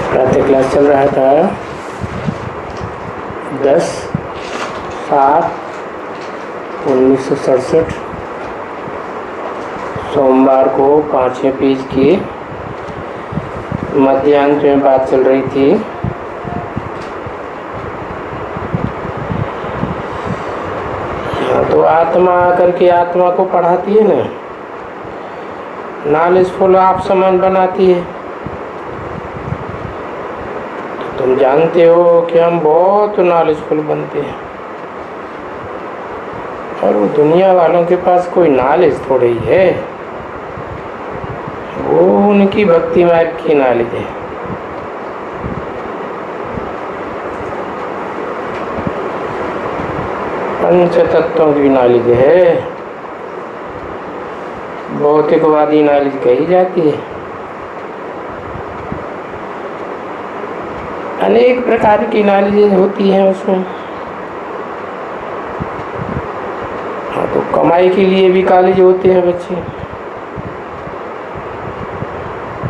प्रातः क्लास चल रहा था 10/7/1967 सोमवार को 5वें पेज की मध्यांक में बात चल रही थी। हाँ, तो आत्मा आकर के आत्मा को पढ़ाती है ना, नॉलेजफुल आप समान बनाती है। तुम जानते हो कि हम बहुत नॉलेजफुल बनते हैं और वो दुनिया वालों के पास कोई नॉलेज थोड़ी ही है, वो उनकी भक्ति मार्ग की नॉलेज है। पंच तत्वों की नॉलेज है, भौतिकवादी नॉलेज कही जाती है। अनेक प्रकार की नॉलेज होती है उसमें। हाँ, तो कमाई के लिए भी कॉलेज होते हैं बच्चे,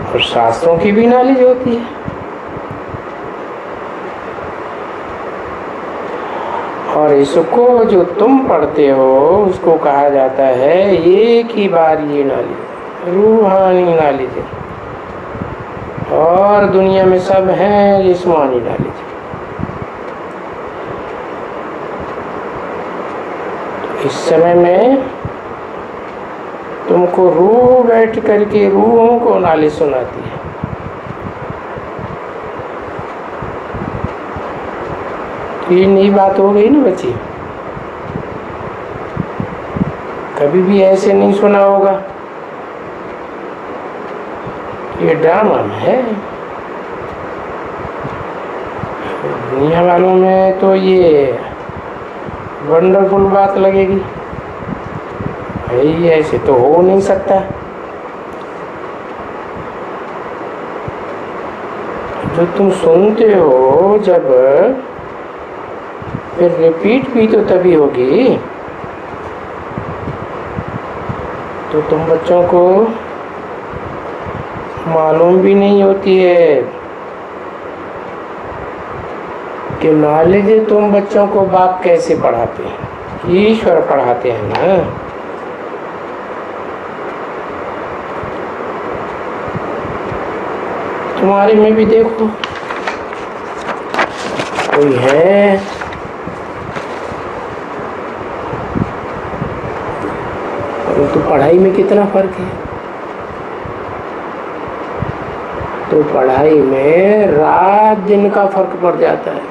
और शास्त्रों की भी नॉलेज होती है। और इसको जो तुम पढ़ते हो उसको कहा जाता है एक ही बार ये नॉलेज, रूहानी नॉलेज है, और दुनिया में सब है जिस्मानी नॉलेज। इस समय में तुमको रूह बैठ करके रूहों को नॉलेज सुनाती है। तो ये नई बात हो गई ना बच्ची, कभी भी ऐसे नहीं सुना होगा। ये ड्रामा है। दुनिया वालों में तो ये वंडरफुल बात लगेगी, भाई ऐसे तो हो नहीं सकता। जो तुम सुनते हो जब, फिर रिपीट भी तो तभी होगी। तो तुम बच्चों को मालूम भी नहीं होती है कि नॉलेज तुम बच्चों को बाप कैसे पढ़ाते हैं, ईश्वर पढ़ाते हैं ना। तुम्हारे में भी देखो, कोई है तो पढ़ाई में कितना फर्क है। तो पढ़ाई में रात दिन का फर्क पड़ जाता है।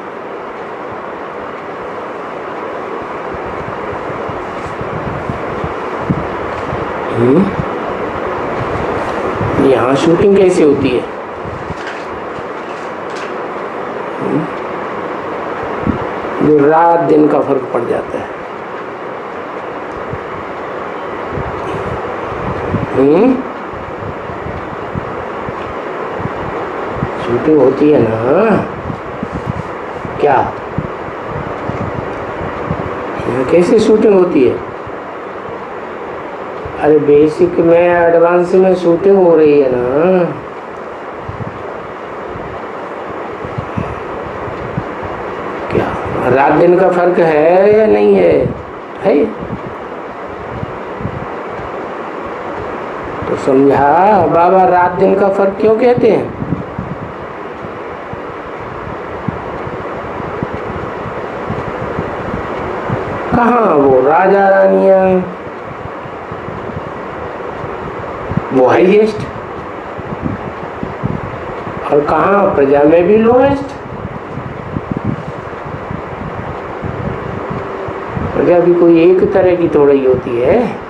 यहाँ शूटिंग कैसे होती है, जो रात दिन का फर्क पड़ जाता है। शूटिंग होती है ना, क्या यहाँ कैसे शूटिंग होती है? अरे बेसिक में एडवांस में शूटिंग हो रही है ना। क्या रात दिन का फर्क है या नहीं है? है। तो समझा बाबा रात दिन का फर्क क्यों कहते हैं? कहाँ वो राजा रानियां, वो हाईएस्ट, और कहाँ प्रजा में भी लोएस्ट। प्रजा भी कोई एक तरह की थोड़ी होती है,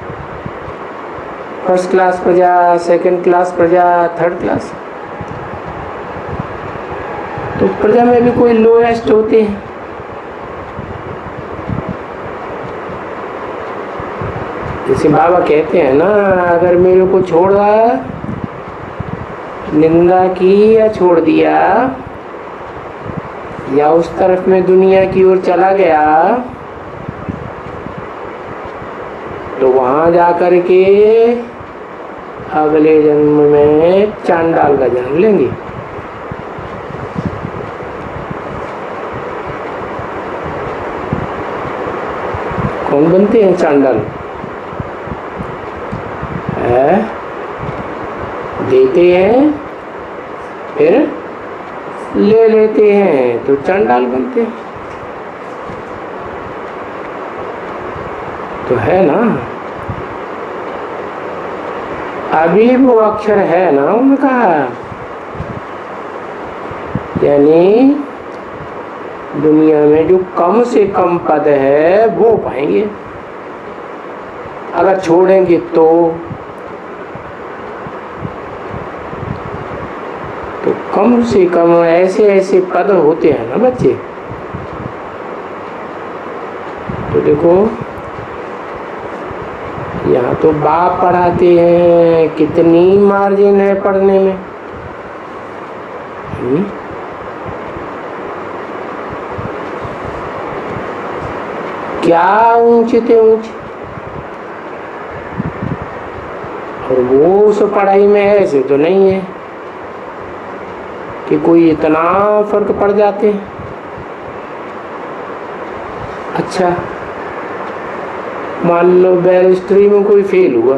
फर्स्ट क्लास प्रजा, सेकंड क्लास प्रजा, थर्ड क्लास। तो प्रजा में भी कोई लोएस्ट होते हैं। जैसे बाबा कहते हैं ना, अगर मेरे को छोड़ा, निंदा की या छोड़ दिया, या उस तरफ में दुनिया की ओर चला गया, तो वहां जाकर के अगले जन्म में चांडाल का जन्म लेंगे। कौन बनते हैं चांडाल? है? देते हैं फिर ले लेते हैं तो चांडाल बनते हैं। तो है ना, अभी वो अक्षर है ना उनका, यानी दुनिया में जो कम से कम पद है वो पाएंगे। अगर छोड़ेंगे तो कम से कम ऐसे ऐसे पद होते हैं ना बच्चे। तो देखो यहाँ तो बाप पढ़ाते हैं, कितनी मार्जिन है पढ़ने में। क्या ऊंचे थे ऊंचे, और वो उस पढ़ाई में ऐसे तो नहीं है कि कोई इतना फर्क पड़ जाते हैं। अच्छा मान लो बैरिस्ट्री में कोई फेल हुआ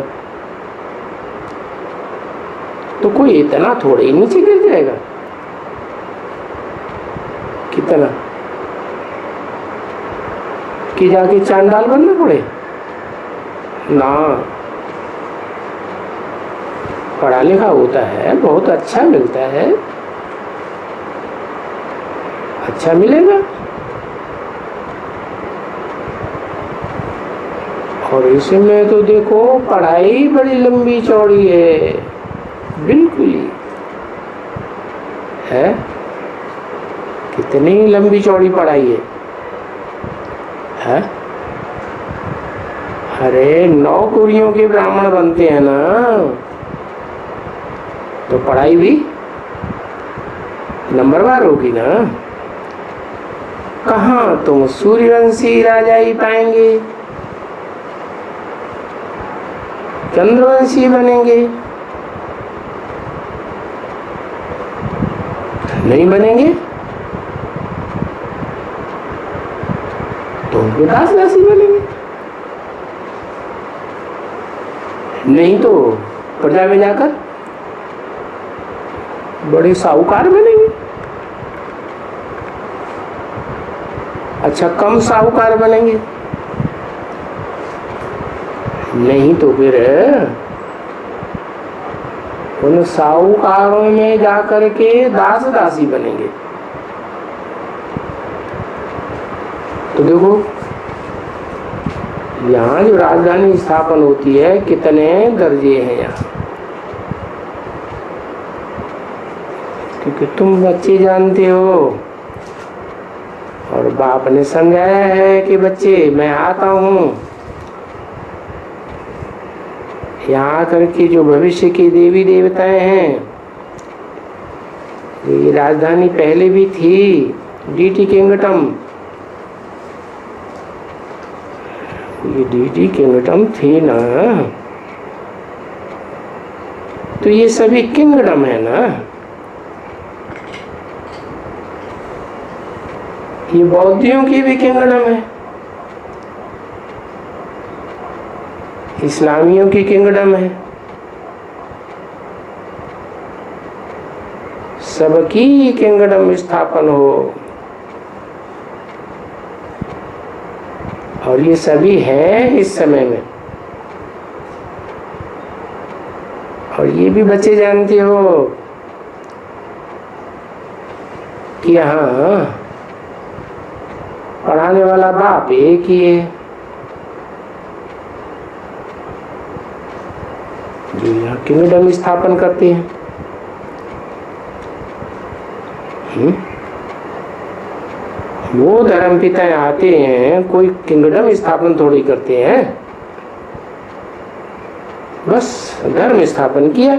तो कोई इतना थोड़े ही नीचे गिर जाएगा, कितना कि जाके चांडाल बनना पड़े ना। पढ़ा लिखा होता है, बहुत अच्छा मिलता है, अच्छा मिलेगा। और इसमें तो देखो पढ़ाई बड़ी लंबी चौड़ी है, बिल्कुल ही है। कितनी लंबी चौड़ी पढ़ाई है? अरे 9 कुरियों के ब्राह्मण बनते हैं ना, तो पढ़ाई भी नंबरवार होगी ना। कहाँ तुम सूर्यवंशी राजा ही पाएंगे, चंद्रवंशी बनेंगे नहीं बनेंगे तो विकास राशि बनेंगे, नहीं तो प्रजा में जाकर बड़े साहूकार बनेंगे। अच्छा कम साहूकार बनेंगे, नहीं तो फिर उन साहूकारों में जाकर के दास दासी बनेंगे। तो देखो यहाँ जो राजधानी स्थापन होती है कितने दर्जे हैं यहाँ, क्योंकि तुम बच्चे जानते हो और बाप ने समझाया है कि बच्चे मैं आता हूँ, यहाँ आकर के जो भविष्य के देवी देवताएं हैं, ये राजधानी पहले भी थी डीटी किंगडम, ये डीटी किंगडम थी ना, तो ये सभी किंगडम है ना। ये बौद्धियों की भी किंगडम है, इस्लामियों की किंगडम है, सबकी किंगडम स्थापन हो। और ये सभी हैं इस समय में। और ये भी बच्चे जानते हो कि यहाँ पढ़ाने वाला बाप एक ही है, जो यहाँ किंगडम स्थापन करते हैं। वो धर्म पिता आते हैं, कोई किंगडम स्थापन थोड़ी करते हैं, बस धर्म स्थापन किया।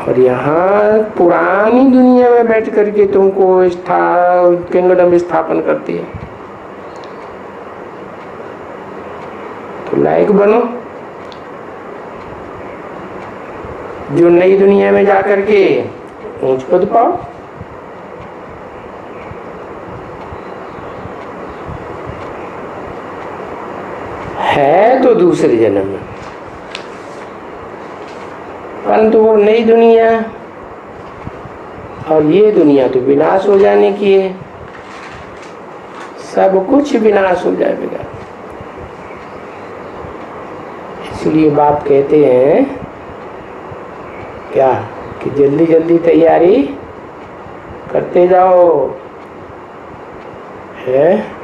और यहाँ पुरानी दुनिया में बैठ करके तुमको किंगडम स्थापन करती है, तो लायक बनो जो नई दुनिया में जाकर के ऊंच पद पाओ। तो दूसरे जन्म में। परंतु वो नई दुनिया और ये दुनिया तो विनाश हो जाने की है, सब कुछ विनाश हो जाएगा। इसलिए बाप कहते हैं क्या कि जल्दी जल्दी तैयारी करते जाओ, है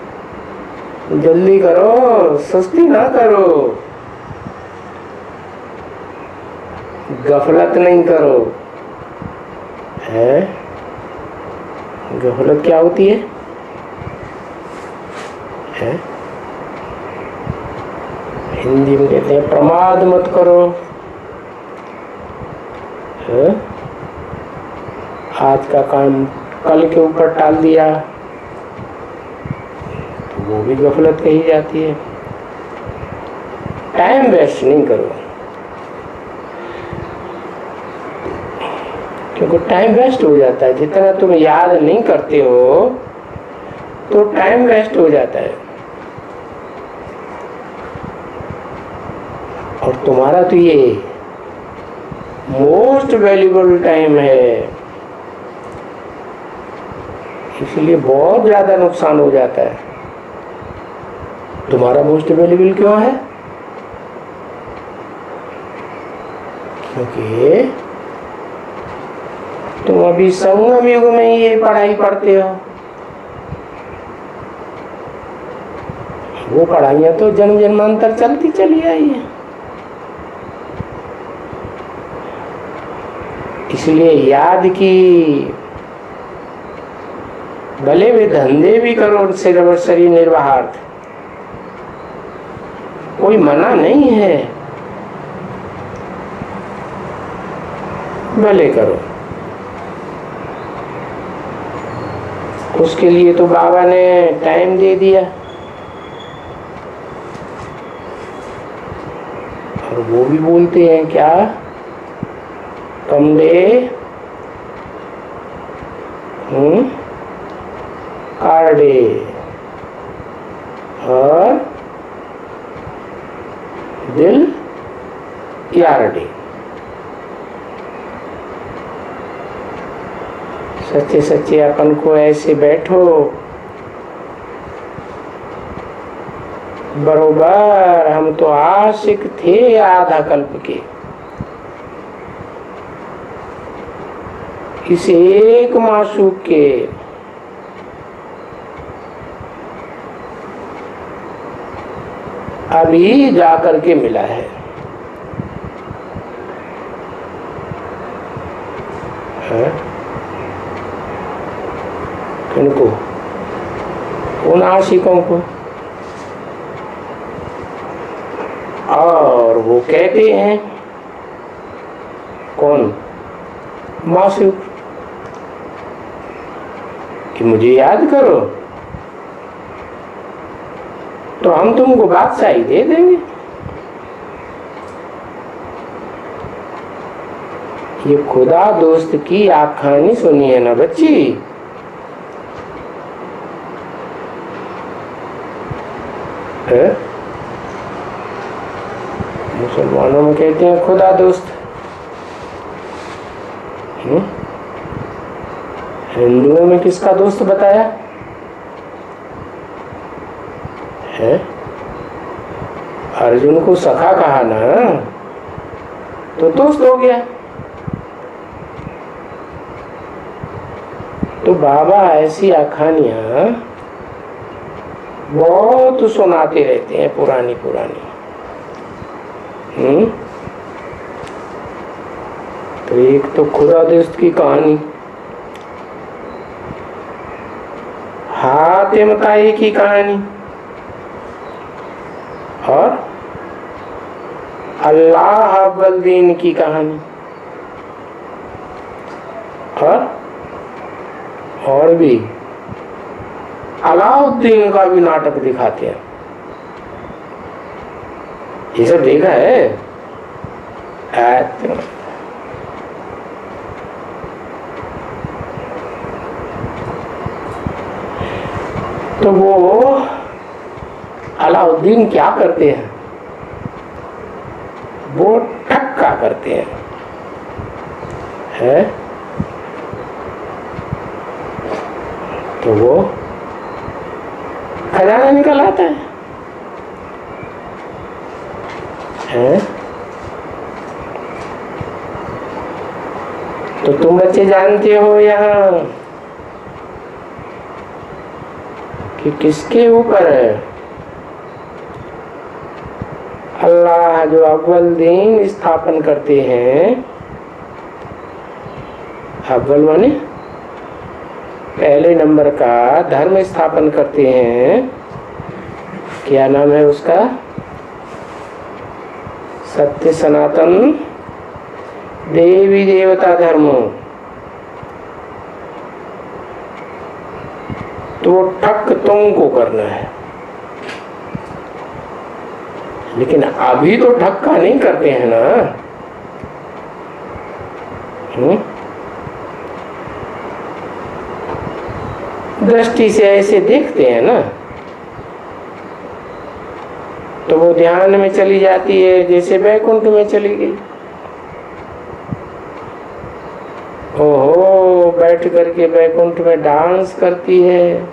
जल्दी करो, सुस्ती ना करो, गफलत नहीं करो। है गफलत क्या होती है? हिंदी में कहते हैं प्रमाद मत करो। है? आज का काम कल के ऊपर टाल दिया तो वो भी गफलत कही जाती है। टाइम वेस्ट नहीं करो, क्योंकि टाइम वेस्ट हो जाता है। जितना तुम याद नहीं करते हो तो टाइम वेस्ट हो जाता है। और तुम्हारा तो ये मोस्ट वैल्यूबल टाइम है, इसलिए बहुत ज्यादा नुकसान हो जाता है। तुम्हारा मोस्ट वैल्यूबल क्यों है? क्योंकि तुम अभी संगम युग में ये पढ़ाई पढ़ते हो। वो पढ़ाइयां तो जन्म जन्मांतर चलती चली आई है। इसलिए याद की भले वे धंधे भी करो, शरीर निर्वाहार्थ, कोई मना नहीं है, भले करो। उसके लिए तो बाबा ने टाइम दे दिया, और वो भी बोलते हैं क्या, कम डे कार डे, और दिल यार डे। सच्चे सच्चे अपन को ऐसे बैठो, बरोबर हम तो आशिक थे आधा कल्प के, इस एक मासूक के। अभी जाकर के मिला है। किनको? उन आशिकों को। और वो कहते हैं कौन? मासूक, कि मुझे याद करो तो हम तुमको बादशाही दे देंगे। ये खुदा दोस्त की आप कहानी सुनी है ना बच्ची? मुसलमानों में कहते हैं खुदा दोस्त, हिंदुओं में किसका दोस्त बताया है? अर्जुन को सखा कहा ना, तो दोस्त हो गया। तो बाबा ऐसी कहानियां बहुत सुनाते रहते हैं, पुरानी पुरानी। तो एक तो खुदा दोस्त की कहानी, हातिम ताई की कहानी, और अल्लाह अव्वल दीन की कहानी, और भी अलाउद्दीन का भी नाटक दिखाते हैं। ये सब देखा है? तो वो अलाउद्दीन क्या करते हैं? वो ठक्का करते हैं, है? तो वो खजाना निकल आता है? तो तुम बच्चे जानते हो यहाँ कि किसके ऊपर है? अल्लाह जो अव्वल दिन स्थापन करते हैं, अव्वल माने पहले नंबर का धर्म स्थापन करते हैं। क्या नाम है उसका? सत्य सनातन देवी देवता धर्म। तो वो ठक तुमको करना है, लेकिन अभी तो ठक्का नहीं करते हैं ना। दृष्टि से ऐसे देखते हैं ना, तो वो ध्यान में चली जाती है, जैसे वैकुंठ में चली गई। ओहो, बैठ करके वैकुंठ में डांस करती है,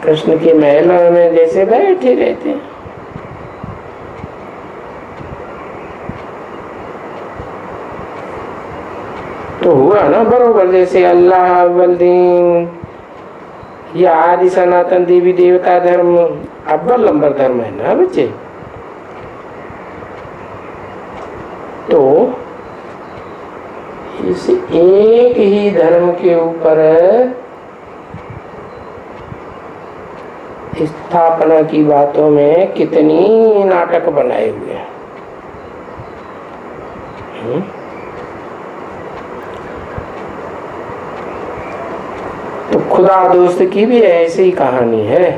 कृष्ण की महिला में जैसे बैठे रहते हैं। तो हुआ ना बरोबर, जैसे अल्लाह अव्वल दिन, ये आदि सनातन देवी देवता धर्म अव्वल नंबर धर्म है ना बच्चे। तो इस एक ही धर्म के ऊपर स्थापना की बातों में कितनी नाटक बनाए हुए हैं। तो खुदा दोस्त की भी ऐसी ही कहानी है।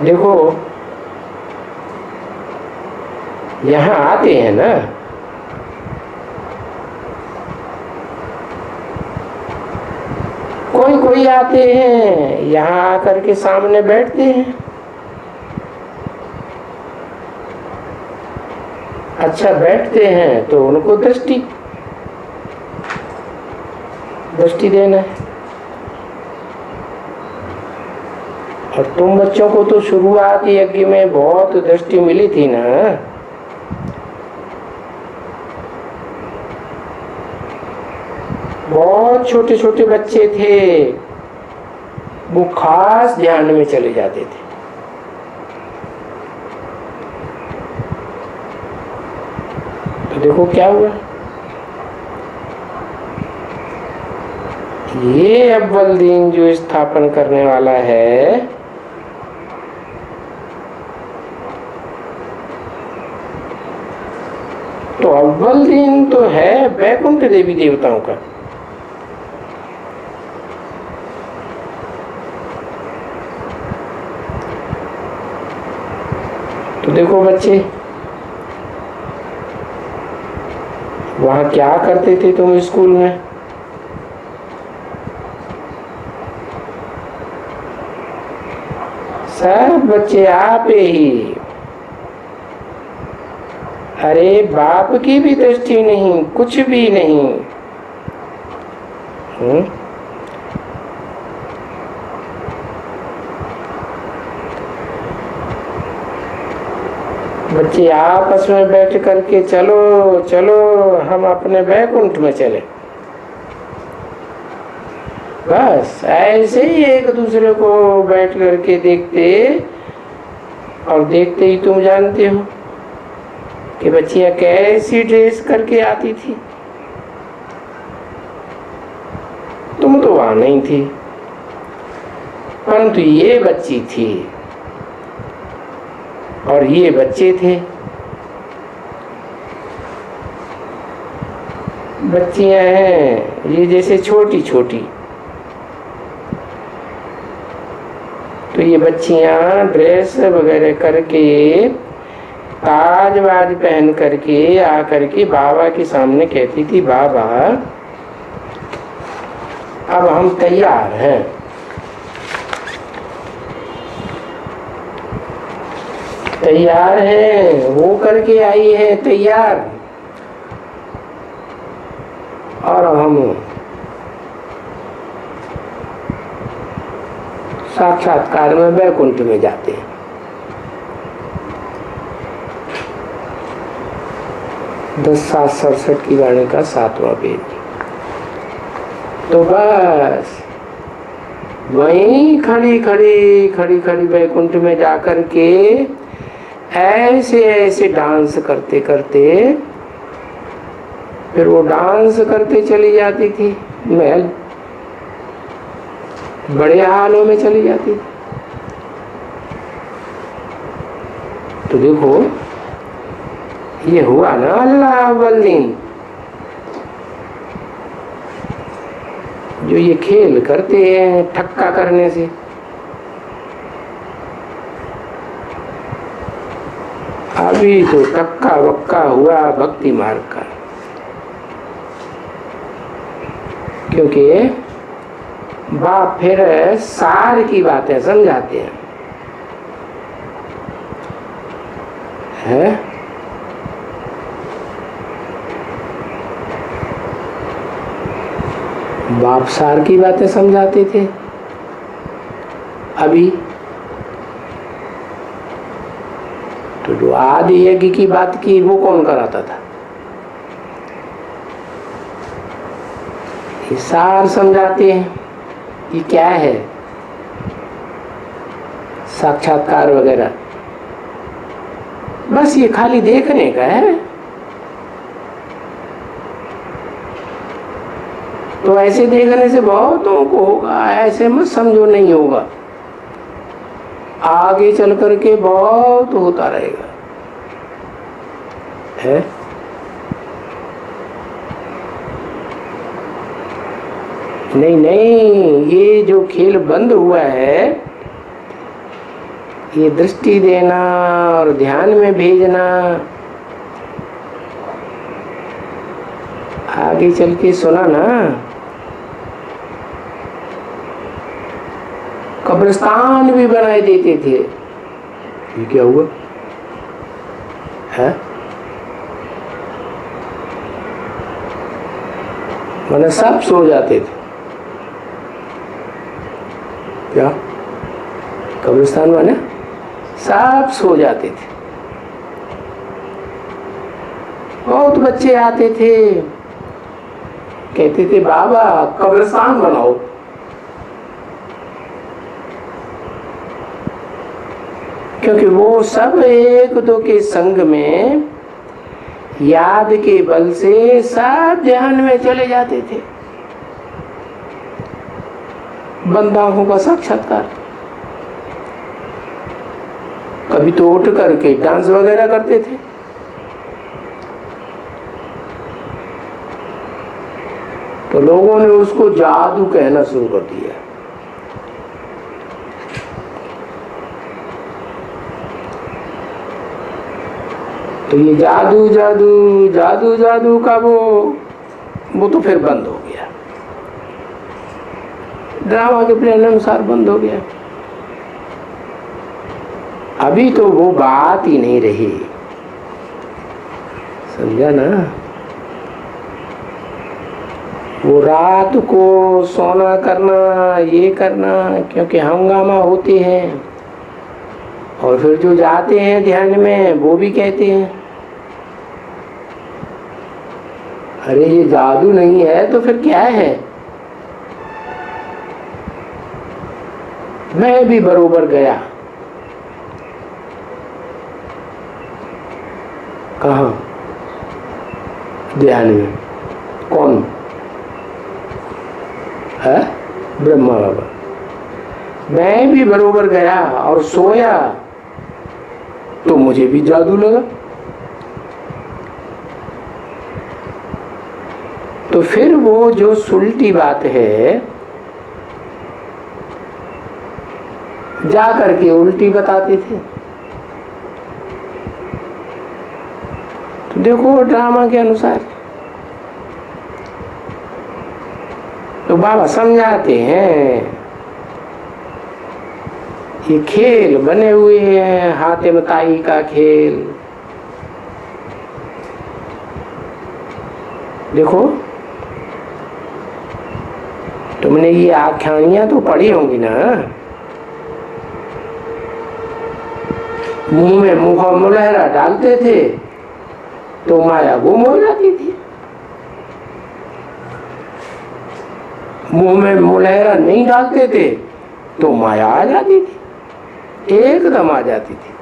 देखो यहाँ आते हैं ना, कोई कोई आते हैं यहाँ आकर के सामने बैठते हैं। अच्छा बैठते हैं तो उनको दृष्टि देना है। और तुम बच्चों को तो शुरुआत यज्ञ में बहुत दृष्टि मिली थी ना। बहुत छोटे छोटे बच्चे थे, वो खास ध्यान में चले जाते थे। तो देखो क्या हुआ, ये अव्वल दिन जो स्थापन करने वाला है, तो अव्वल दिन तो है वैकुंठ देवी देवताओं का। तो देखो बच्चे, वहां क्या करते थे तुम स्कूल में? सब बच्चे आप ही, अरे बाप की भी दृष्टि नहीं, कुछ भी नहीं। बच्चे आपस में बैठ करके चलो चलो हम अपने वैकुंठ में चले, बस ऐसे ही एक दूसरे को बैठ करके देखते। और देखते ही तुम जानते हो कि बच्चियां कैसी ड्रेस करके आती थी। तुम तो वहां नहीं थी, परंतु ये बच्ची थी और ये बच्चे थे। बच्चियां हैं ये जैसे छोटी छोटी, तो ये बच्चियां ड्रेस वगैरह करके ताज वाज पहन करके आकर के बाबा के सामने कहती थी, बाबा अब हम तैयार हैं, तैयार है, वो करके आई है तैयार, और हम साक्षात्कार में वैकुंठ में जाते हैं। दस 7:67 की वाणी का 7वां पेज। तो बस वहीं खड़ी खड़ी वैकुंठ में जाकर के ऐसे ऐसे डांस करते करते फिर वो डांस करते चली जाती थी, महल बड़े हालों में चली जाती थी। तो देखो ये हुआ ना अल्लाह अव्वल दिन, जो ये खेल करते हैं ठक्का करने से। अभी तो टक्का वक्का हुआ भक्ति मार्ग का, क्योंकि बाप फिर सार की बातें समझाते हैं, है? बाप सार की बातें समझाते थे। अभी तो जो आदि यज्ञ की बात की वो कौन कराता था? ये सार समझाते हैं, ये क्या है साक्षात्कार वगैरह, बस ये खाली देखने का है। तो ऐसे देखने से बहुतों को होगा, ऐसे मत समझो नहीं होगा, आगे चल करके बहुत होता रहेगा, है? नहीं, ये जो खेल बंद हुआ है, ये दृष्टि देना और ध्यान में भेजना, आगे चल के सुना ना, कब्रिस्तान भी बनाए देते थे। ये क्या हुआ है? मैंने सब सो जाते थे। क्या कब्रिस्तान माने सब सो जाते थे। बहुत बच्चे आते थे, कहते थे बाबा कब्रिस्तान बनाओ। क्योंकि वो सब एक दो के संग में याद के बल से सब ध्यान में चले जाते थे। बंद आंखों का साक्षात्कार। कभी तो उठ करके डांस वगैरह करते थे। तो लोगों ने उसको जादू कहना शुरू कर दिया। तो ये जादू जादू जादू जादू का वो तो फिर बंद हो गया, ड्रामा के प्लान अनुसार बंद हो गया। अभी तो वो बात ही नहीं रही, समझा ना? वो रात को सोना करना, ये करना, क्योंकि हंगामा होते हैं। और फिर जो जाते हैं ध्यान में वो भी कहते हैं अरे ये जादू नहीं है तो फिर क्या है? मैं भी बरोबर गया। कहाँ? ध्यान में। कौन है? ब्रह्मा बाबा। मैं भी बरोबर गया और सोया तो मुझे भी जादू लगा। तो फिर वो जो सुलटी बात है जा करके उल्टी बताते थे। तो देखो ड्रामा के अनुसार तो बाबा समझाते हैं ये खेल बने हुए हैं, हातिम ताई का खेल। देखो, तुमने ये आख्यानियां तो पढ़ी होंगी ना। मुंह में मुंह मुलहरा डालते थे तो माया गुम हो जाती थी, मुंह में मुलहरा नहीं डालते थे तो माया आ जाती थी, एकदम आ जाती थी।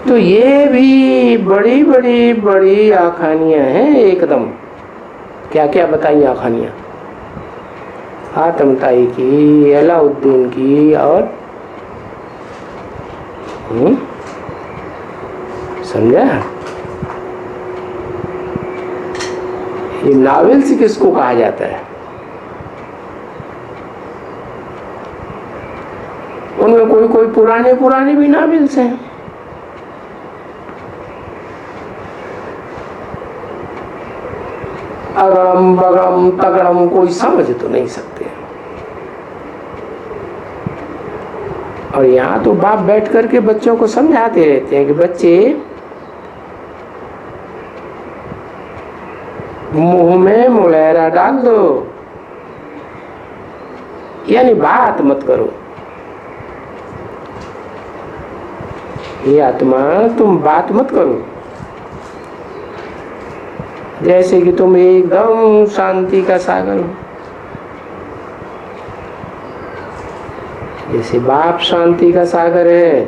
तो ये भी बड़ी बड़ी बड़ी आखानियां हैं एकदम। क्या क्या बताई आखानियां? हातिम ताई की, अलाउद्दीन की, और समझा? ये नॉवेल्स किसको कहा जाता है? उनमें कोई कोई पुराने पुराने भी नॉवेल्स हैं। अगड़म बगड़म तगड़म कोई समझ तो नहीं सकते। और यहाँ तो बाप बैठ करके बच्चों को समझाते रहते हैं कि बच्चे, मुंह में मुलहरा डाल दो, यानी बात मत करो। ये आत्मा, तुम बात मत करो। जैसे कि तुम एकदम शांति का सागर हो। जैसे बाप शांति का सागर है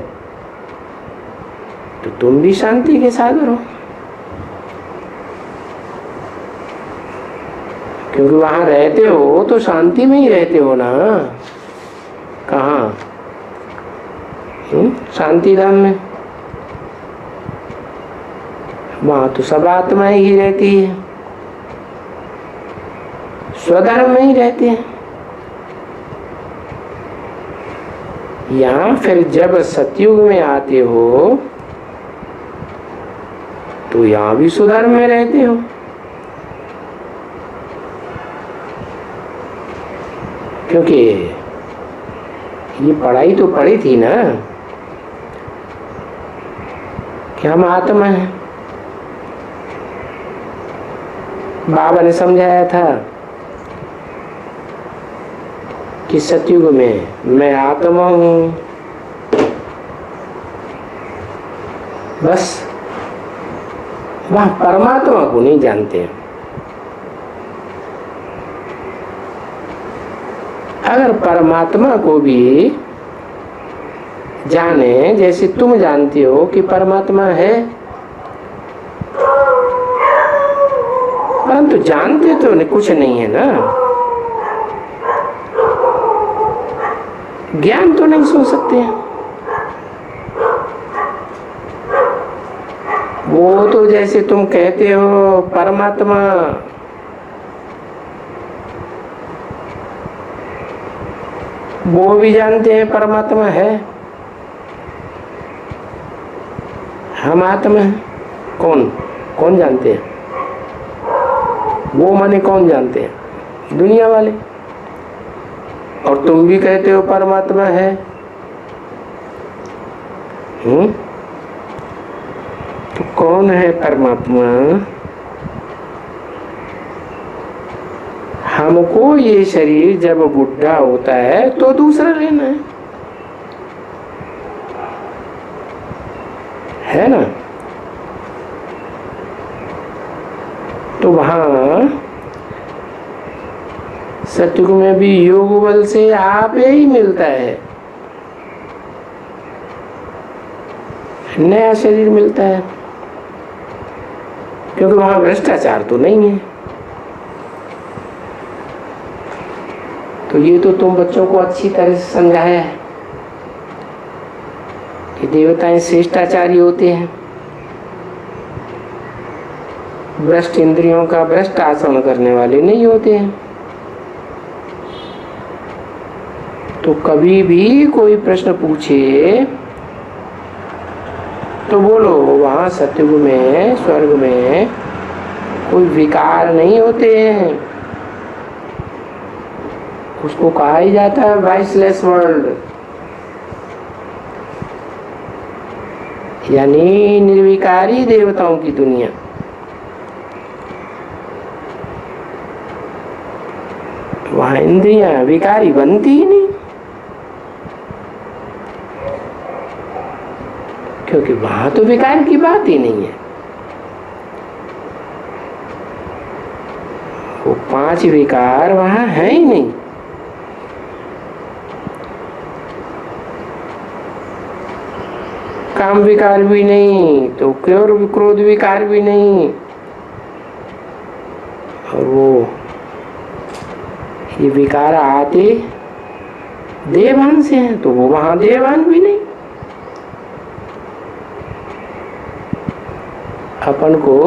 तो तुम भी शांति के सागर हो, क्योंकि वहां रहते हो तो शांति में ही रहते हो ना। कहाँ? शांति धाम में। वहां तो सब आत्माएं ही रहती है, स्वधर्म में ही रहते हैं। यहाँ फिर जब सतयुग में आते हो तो यहाँ भी स्वधर्म में रहते हो। क्योंकि ये पढ़ाई तो पढ़ी थी ना कि हम आत्मा हैं। बाबा ने समझाया था कि सतयुग में मैं आत्मा हूं, बस वह परमात्मा को नहीं जानते। अगर परमात्मा को भी जाने जैसे तुम जानते हो कि परमात्मा है, परंतु जानते तो कुछ नहीं है ना, ज्ञान तो नहीं सुन सकते। वो तो जैसे तुम कहते हो परमात्मा, वो भी जानते हैं परमात्मा है, हम आत्मा हैं। कौन कौन जानते हैं? वो माने कौन जानते हैं? दुनिया वाले। और तुम भी कहते हो परमात्मा है। तो कौन है परमात्मा? हमको ये शरीर जब बुढ़ा होता है तो दूसरा लेना है ना। तो वहां सतयुग में भी योग बल से आप ही मिलता है, नया शरीर मिलता है, क्योंकि वहां भ्रष्टाचार तो नहीं है। तो ये तो तुम बच्चों को अच्छी तरह से समझाया है कि देवताएं श्रेष्ठाचारी होते हैं, भ्रष्ट इंद्रियों का भ्रष्ट आचरण करने वाले नहीं होते हैं। तो कभी भी कोई प्रश्न पूछे तो बोलो वहां सतयुग में, स्वर्ग में कोई विकार नहीं होते हैं, उसको कहा ही जाता है वॉइसलेस वर्ल्ड, यानी निर्विकारी देवताओं की दुनिया। वहां इंद्रियां विकारी बनती ही नहीं, क्योंकि वहां तो विकार की बात ही नहीं है। वो 5 विकार वहां है ही नहीं। काम विकार भी नहीं, तो क्रोध विकार भी नहीं, और वो ये विकार आते देवान से हैं, तो वो वहां देवान भी नहीं। अपन को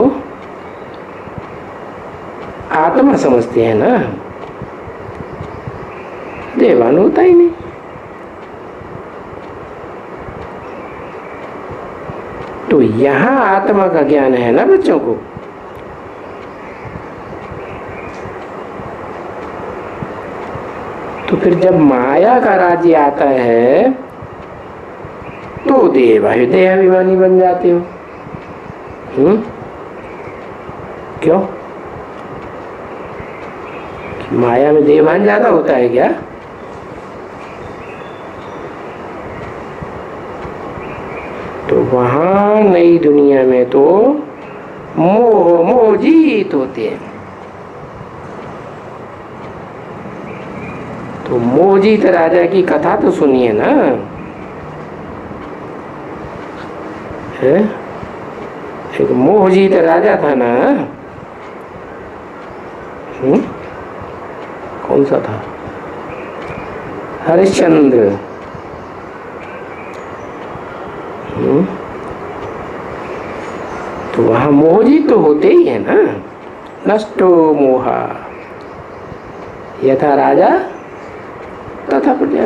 आत्मा समझते हैं ना, देवान होता ही नहीं। तो यहां आत्मा का ज्ञान है ना बच्चों को। तो फिर जब माया का राज्य आता है तो देहाभिमानी बन जाते हो। क्यों? माया में देवान ज्यादा होता है क्या? तो वहां नई दुनिया में तो मोहजीत होते हैं। तो मोहजीत राजा की कथा तो सुनिए ना, है? एक मोहजीत राजा था ना, कौन सा था? हरिश्चंद्र। तो वहां मोहजीत तो होते ही है ना। नष्टो मोहा यथा राजा तथा प्रजा।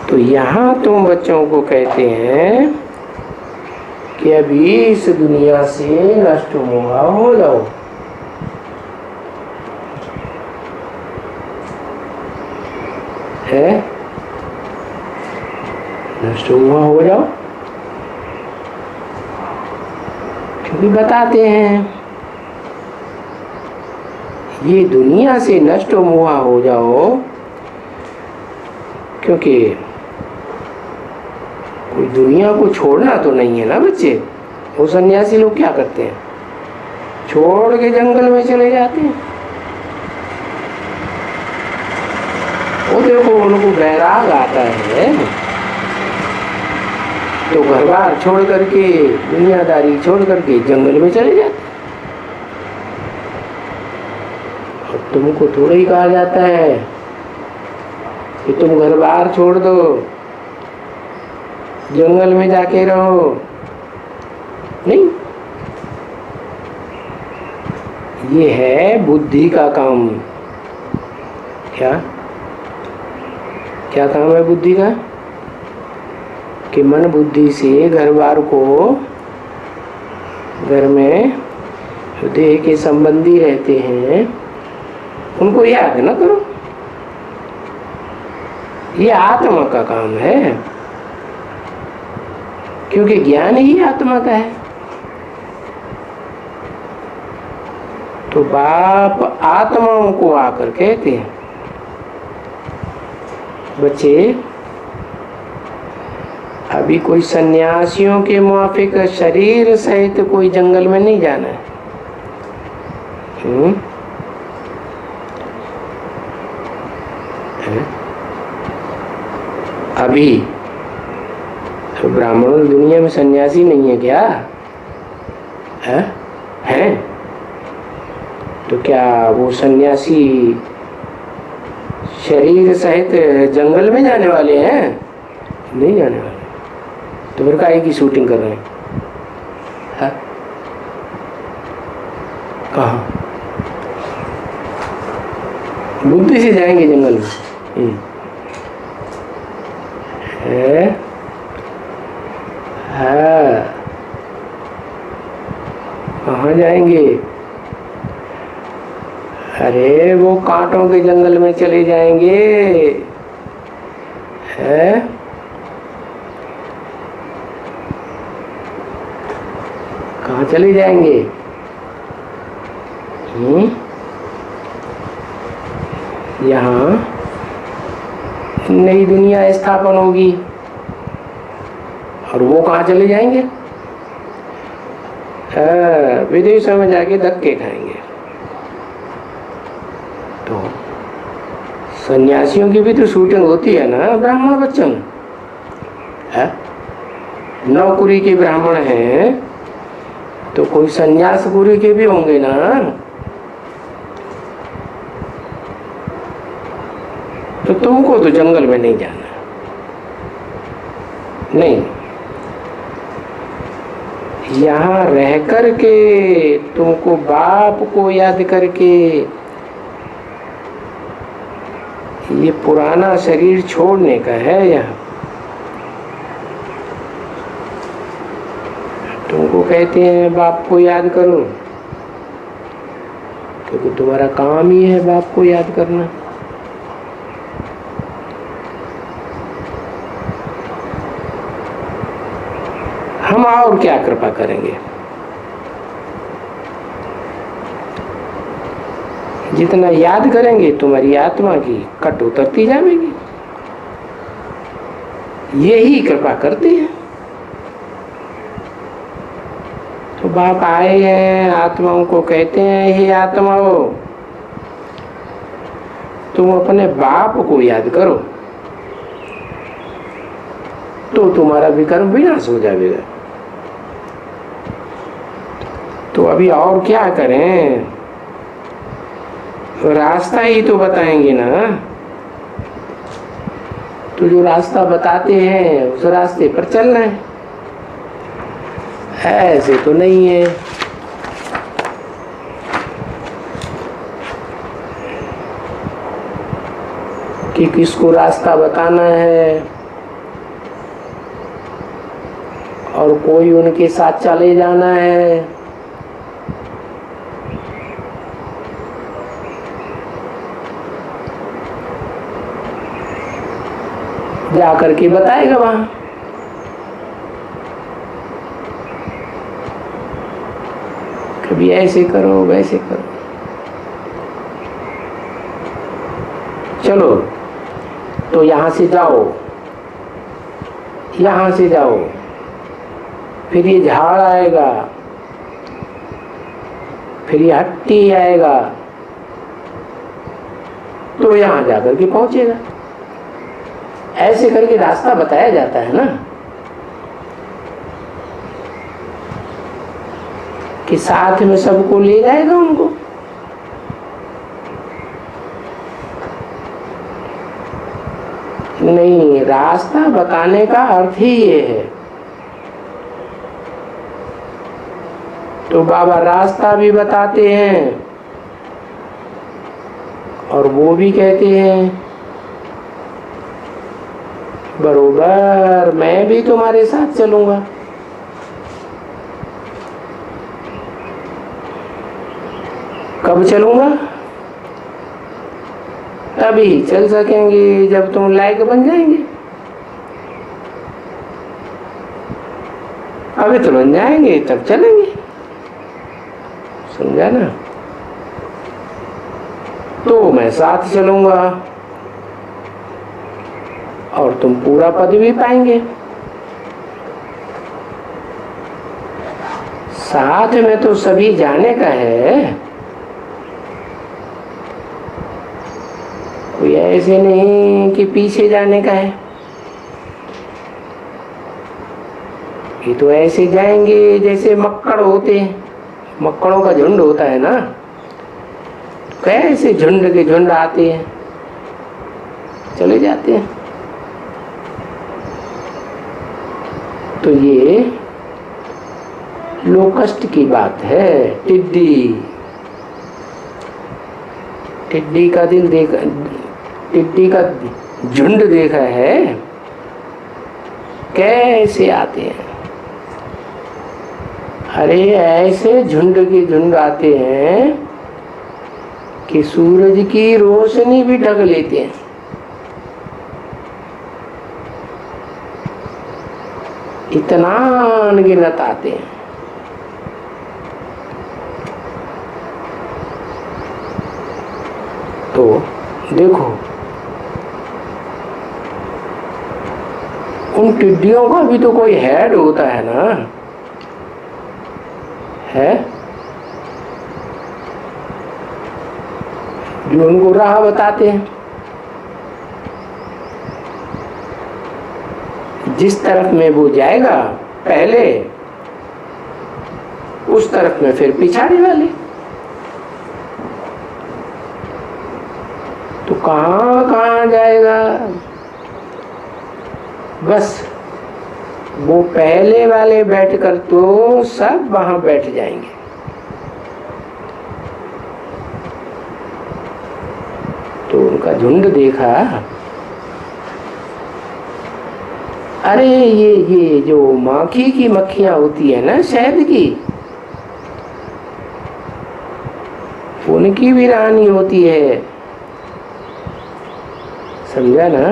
तो यहां तुम बच्चों को कहते हैं कि अभी इस दुनिया से नष्ट मोहा हो जाओ। है? नष्ट मोहा हो जाओ, क्योंकि बताते हैं ये दुनिया से नष्ट मोहा हो जाओ, क्योंकि कोई दुनिया को छोड़ना तो नहीं है ना बच्चे। वो सन्यासी लोग क्या करते हैं? छोड़ के जंगल में चले जाते हैं। वो देखो उनको वैराग आता है तो घर बार छोड़ करके, दुनियादारी छोड़ करके जंगल में चले जाते हैं। और तुमको थोड़ा ही कहा जाता है कि तुम घर बार छोड़ दो, जंगल में जाके रहो। नहीं, ये है बुद्धि का काम। क्या क्या काम है बुद्धि का? कि मन बुद्धि से घर बार को, घर में देह के संबंधी रहते हैं उनको याद न करो। ये आत्मा का काम है, क्योंकि ज्ञान ही आत्मा का है। तो बाप आत्माओं को आकर कहते हैं, बच्चे अभी कोई सन्यासियों के मुआफिक शरीर सहित कोई जंगल में नहीं जाना है। अभी तो ब्राह्मणों दुनिया में सन्यासी नहीं है क्या? है? तो क्या वो सन्यासी शरीर सहित जंगल में जाने वाले हैं? नहीं जाने वाले। तो फिर काहे की शूटिंग कर रहे हैं? कहाँ? बुद्धि से जाएंगे जंगल में। है? हाँ, कहाँ जाएंगे? अरे वो कांटों के जंगल में चले जाएंगे, है? कहाँ चले जाएंगे? यहाँ नई दुनिया स्थापन होगी, और वो कहाँ चले जाएंगे? विदेशों में जाके धक्के खाएंगे। तो सन्यासियों की भी तो शूटिंग होती है ना ब्राह्मण बच्चों, है? नौकुरी के ब्राह्मण हैं तो कोई सन्यासपुरी के भी होंगे ना। तो तुमको तो जंगल में नहीं जाना, नहीं, यहाँ रह कर के तुमको बाप को याद करके ये पुराना शरीर छोड़ने का है। यहाँ तुमको कहते हैं बाप को याद करो, क्योंकि तुम्हारा काम ही है बाप को याद करना। हम और क्या कृपा करेंगे? जितना याद करेंगे तुम्हारी आत्मा की कट उतरती जाएगी, यही कृपा करते हैं। तो बाप आए हैं, आत्माओं को कहते हैं, हे आत्माओं, तुम अपने बाप को याद करो तो तुम्हारा विकर्म विनाश हो जाएगा। तो अभी और क्या करें? रास्ता ही तो बताएंगे ना। तो जो रास्ता बताते हैं उस रास्ते पर चलना है, ऐसे तो नहीं है। कि किसको रास्ता बताना है और कोई उनके साथ चले जाना है। जा करके बताएगा वहां। कभी ऐसे करो वैसे करो, चलो तो यहां से जाओ, यहां से जाओ, फिर ये झाड़ आएगा, फिर ये हट्टी आएगा, तो यहां जाकर के पहुंचेगा। ऐसे करके रास्ता बताया जाता है ना, कि साथ में सबको ले जाएगा उनको। नहीं, रास्ता बताने का अर्थ ही ये है। तो बाबा रास्ता भी बताते हैं और वो भी कहते हैं बरोबर मैं भी तुम्हारे साथ चलूंगा। कब चलूंगा? तभी चल सकेंगे जब तुम लायक बन जाएंगे। अभी तो बन जाएंगे तब चलेंगे, समझा ना? तो मैं साथ चलूंगा और तुम पूरा पद भी पाएंगे। साथ में तो सभी जाने का है, कोई ऐसे नहीं कि पीछे जाने का है। ये तो ऐसे जाएंगे जैसे मक्कड़ होते हैं, मक्कड़ों का झुंड होता है ना, कैसे झुंड के झुंड आते हैं, चले जाते हैं। तो ये लोकस्ट की बात है। टिड्डी का दिल देखा, टिड्डी का झुंड देखा है कैसे आते हैं। अरे ऐसे झुंड के झुंड आते हैं कि सूरज की रोशनी भी ढक लेते हैं। इतना अनगिनत आते हैं। तो देखो उन टिड्डियों का भी तो कोई हेड होता है ना, है, जो उनको राह बताते हैं। जिस तरफ में वो जाएगा पहले, उस तरफ में फिर पिछाड़ी वाले। तो कहाँ कहाँ जाएगा? बस वो पहले वाले बैठकर तो सब वहां बैठ जाएंगे। तो उनका झुंड देखा, अरे ये जो माखी की मक्खियां होती है ना, शहद की, उनकी भी रानी होती है, समझा ना।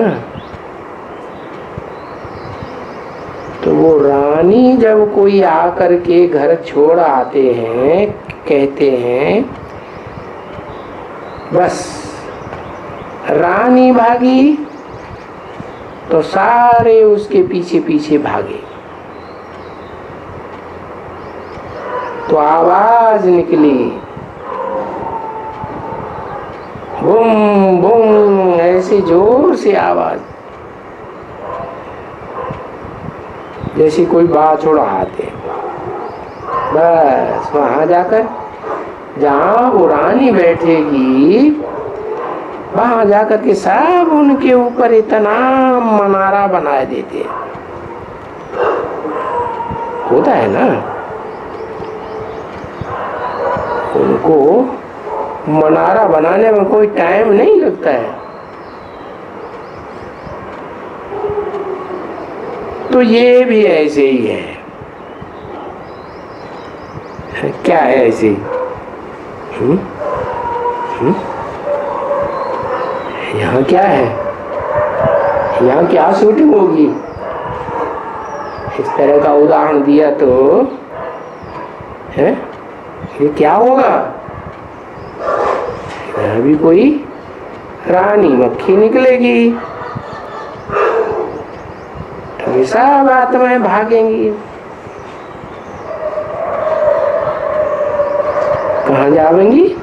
तो वो रानी जब कोई आकर के घर छोड़ आते हैं, कहते हैं बस रानी भागी, तो सारे उसके पीछे पीछे भागे। तो आवाज निकली, बूम बूम, ऐसे जोर से आवाज, जैसे कोई बात उड़ाते। बस वहां जाकर जहां वो रानी बैठेगी, वहां जाकर के सब उनके ऊपर इतना मनारा बना देते हैं। होता है ना, उनको मनारा बनाने में कोई टाइम नहीं लगता है। तो ये भी ऐसे ही है। क्या है ऐसे ही? यहाँ क्या है? यहाँ क्या शूटिंग होगी? इस तरह का उदाहरण दिया तो है, ये क्या होगा? यहाँ भी कोई रानी मक्खी निकलेगी, ये सब आत्माएं भागेंगी। कहाँ जावेंगी?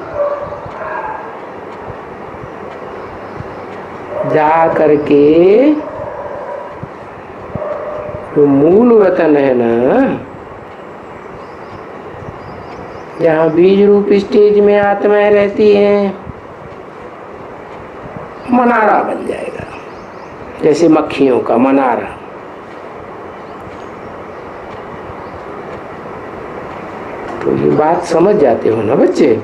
जा करके जो मूल वतन है ना, जहाँ बीज रूप स्टेज में आत्माएं रहती हैं, मनारा बन जाएगा, जैसे मक्खियों का मनारा। तो ये बात समझ जाते हो ना बच्चे?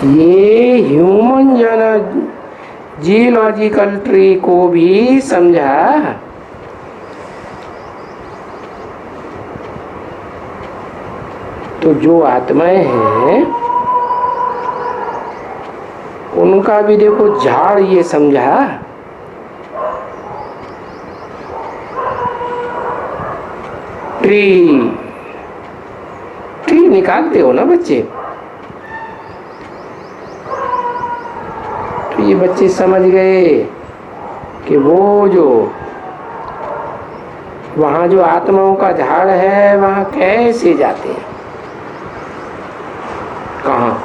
ये ह्यूमन जियोलॉजिकल ट्री को भी समझा। तो जो आत्माएं हैं उनका भी देखो झाड़ ये समझा। ट्री निकालते हो ना बच्चे? तो ये बच्चे समझ गए कि वो जो वहां जो आत्माओं का झाड़ है, वहां कैसे जाते हैं, कहाँ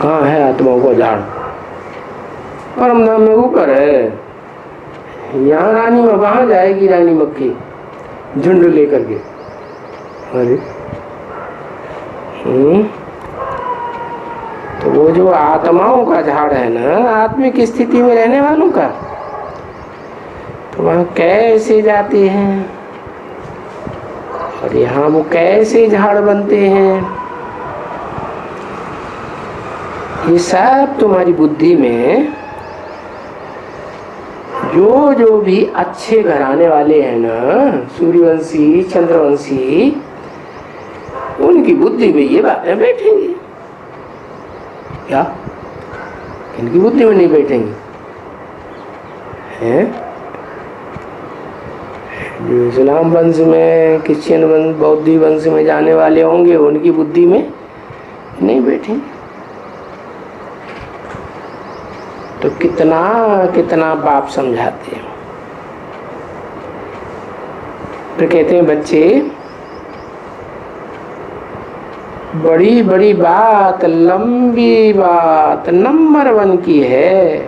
कहाँ है आत्माओं का झाड़? परम धाम में ऊपर है। यहाँ रानी में वहां जाएगी रानी मक्खी झुंड लेकर के। अरे तो वो जो आत्माओं का झाड़ है ना, आत्मिक स्थिति में रहने वालों का, तो वहां कैसे जाते हैं और यहाँ वो कैसे झाड़ बनते हैं, ये सब तुम्हारी बुद्धि में जो जो भी अच्छे घराने वाले हैं ना, सूर्यवंशी, चंद्रवंशी, उनकी बुद्धि में ये बातें बैठेंगी। क्या इनकी बुद्धि में नहीं बैठेंगी? हैं? जो इस्लाम वंश में, क्रिश्चियन वंश, बौद्धी वंश में जाने वाले होंगे, उनकी बुद्धि में नहीं बैठेंगे। तो कितना कितना बाप समझाते हैं। तो कहते हैं बच्चे, बड़ी बड़ी बात, लंबी बात नंबर 1 की है।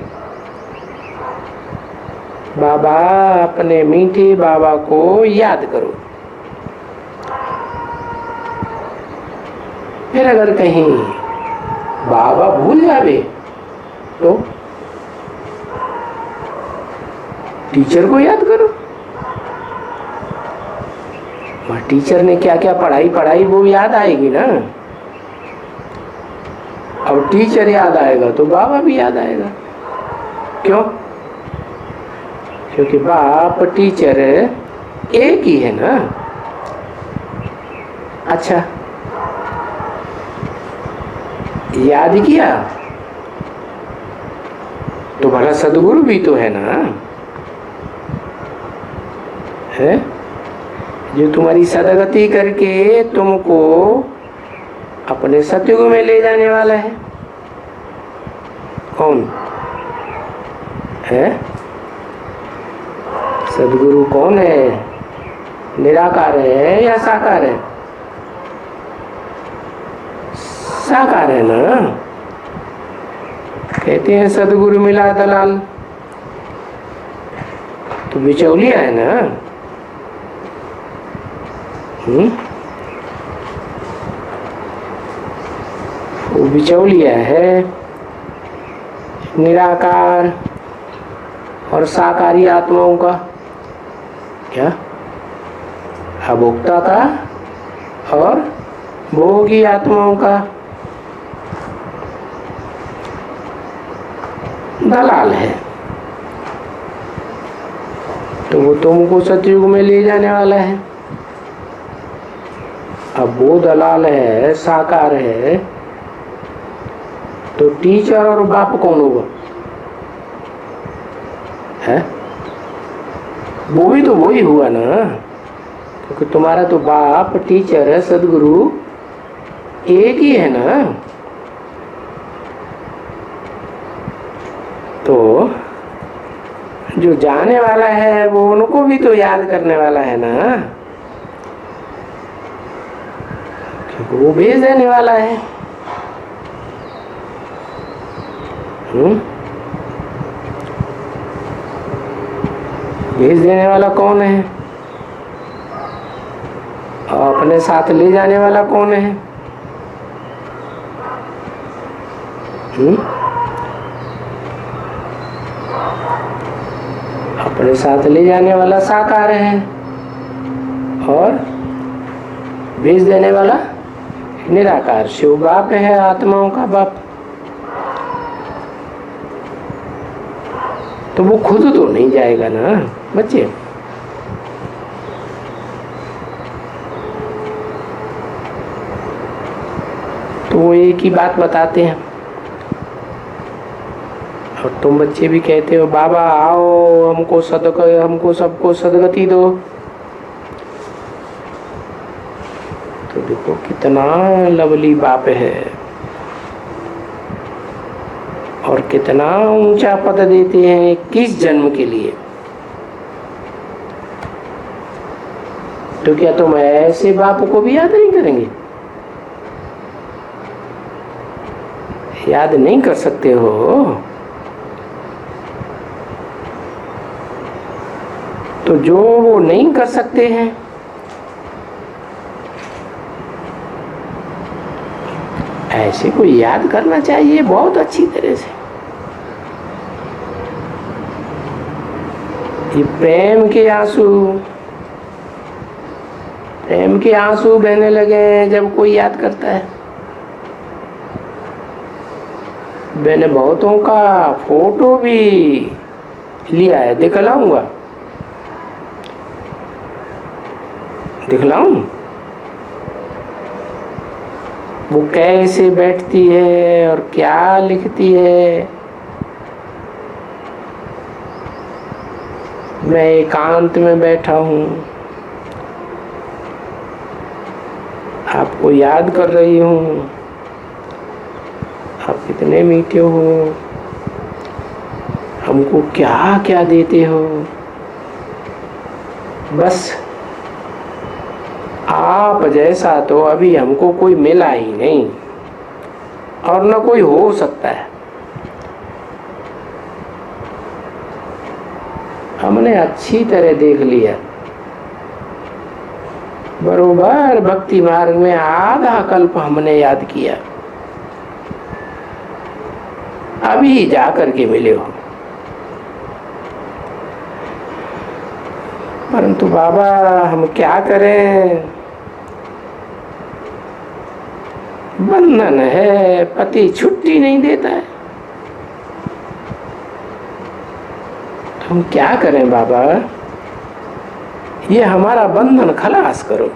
बाबा, अपने मीठे बाबा को याद करो। फिर अगर कहीं बाबा भूल जावे तो टीचर को याद करो। टीचर ने क्या क्या पढ़ाई वो याद आएगी ना। अब टीचर याद आएगा तो बाबा भी याद आएगा। क्यों? क्योंकि बाप टीचर एक ही है ना। अच्छा, याद किया तो भला सदगुरु भी तो है ना, है जो तुम्हारी सदगति करके तुमको अपने सतयुग में ले जाने वाला है। कौन है? सदगुरु कौन है? निराकार है या साकार है? साकार है ना। कहते हैं सदगुरु मिला दलाल, तो बिचौलिया है ना। वो बिचौलिया है। निराकार और साकारी आत्माओं का क्या? अभोक्ता का और भोगी आत्माओं का दलाल है। तो वो तुमको सतयुग में ले जाने वाला है। अब वो दलाल है, साकार है, तो टीचर और बाप कौन होगा? है वो भी तो वही हुआ ना। क्योंकि तुम्हारा तो बाप टीचर है, सदगुरु एक ही है ना। तो जो जाने वाला है वो उनको भी तो याद करने वाला है ना, क्योंकि वो भेज देने वाला है। भेज देने वाला कौन है और अपने साथ ले जाने वाला कौन है? अपने साथ ले जाने वाला साकार है और भेज देने वाला निराकार शिव बाप है, आत्माओं का बाप। तो वो खुद तो नहीं जाएगा ना बच्चे। तो वो एक ही बात बताते हैं। और तुम बच्चे भी कहते हो बाबा आओ हमको सबको सदगति दो। तो देखो कितना लवली बाप है और कितना ऊंचा पद देते हैं किस जन्म के लिए। तो क्या तुम ऐसे बाप को भी याद नहीं करेंगे? याद नहीं कर सकते हो? तो जो वो नहीं कर सकते हैं, ऐसे को याद करना चाहिए बहुत अच्छी तरह से। ये प्रेम के आंसू बहने लगे जब कोई याद करता है। मैंने बहुतों का फोटो भी लिया है, दिखलाऊंगा, दिखलाऊं? वो कैसे बैठती है और क्या लिखती है। मैं एकांत में बैठा हूँ, आपको याद कर रही हूँ, आप कितने मीठे हो, हमको क्या क्या देते हो। बस आप जैसा तो अभी हमको कोई मिला ही नहीं और न कोई हो सकता है। हमने अच्छी तरह देख लिया, बरोबर भक्ति मार्ग में आधा कल्प हमने याद किया, अभी जा करके मिले हो। परंतु बाबा हम क्या करें, बंधन है, पति छुट्टी नहीं देता है, हम क्या करें बाबा, ये हमारा बंधन खलास करो।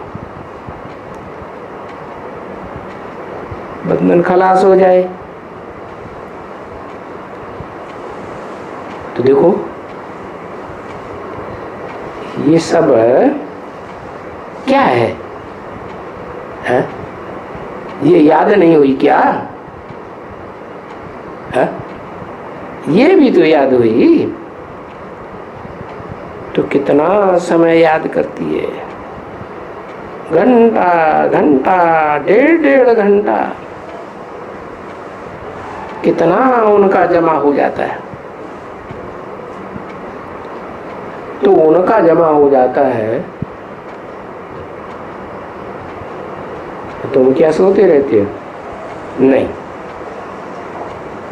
बंधन खलास हो जाए तो देखो ये सब क्या है, है? ये याद नहीं हुई क्या? है? ये भी तो याद हुई, तो कितना समय याद करती है, घंटा घंटा, डेढ़ डेढ़ घंटा, कितना उनका जमा हो जाता है। तो उनका जमा हो जाता है, तुम क्या सोते रहते हो? नहीं,